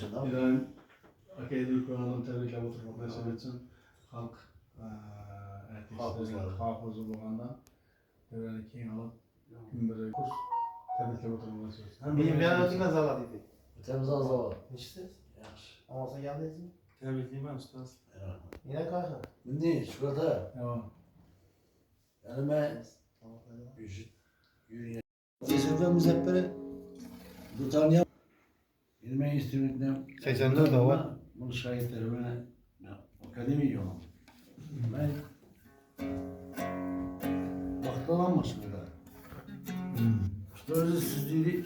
yaşadı. İbrahim Akademik Kur'an'ın tebriklep oturmak nasip etsin. Halk artistleri, hafızı bulanda böyle keyin alıp gün böyle kurs tebriklep oturmak nasip etsin. Benim yanımda zalat idi. Temiz az var. Nechsiz? Yaxshi. Ama sen geldingizmi? Tebriklayman ustoz. Yine kalkın. Bunday shukrada. Tamam. Yani ben yürüyen. Teşekkür müzeppere. Bu tanıyan. Benim instrümentim. 84 de var. Bunu şahitlerime akademi yolum. Ben baktalanmasın da. İşte özü sizleri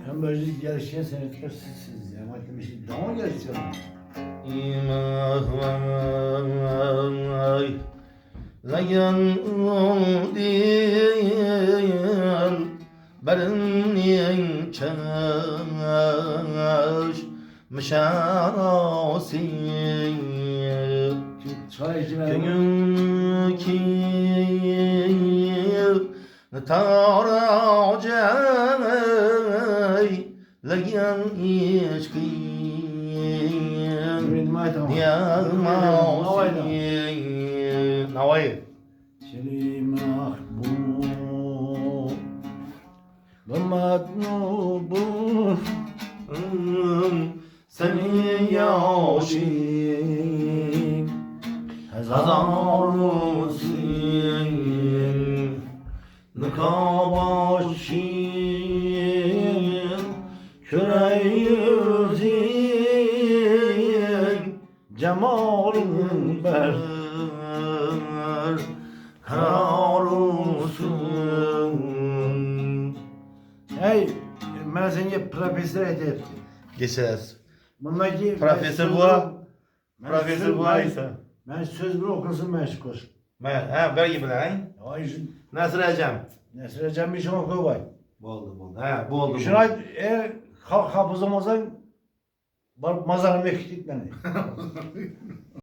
hem böyle gelişen senetler sizsiniz ya. Bakın bir şey daha gelişen. Layan değil Berin çaş Mişarası Çay içime. Gönül ki Taracay Layan içki Benim aytam. Navayı. Seni mahbub ve matnubun Seni yaşin Hazarusın Nikabaşin Küreyüzin Cemalın ber Karusun Hey, ben seni profesör ederim. Geçeriz. Bundaki Profesör bu. Profesör bu ise. Ben söz bir okusun meşgul. Ha, bir gibi lan. Ay, Nasıl edeceğim? ne söyleyeceğim bir şey oku bay. Oldu. Ha, bu oldu. Şuna eğer hafızamazsan mazarım ektik beni.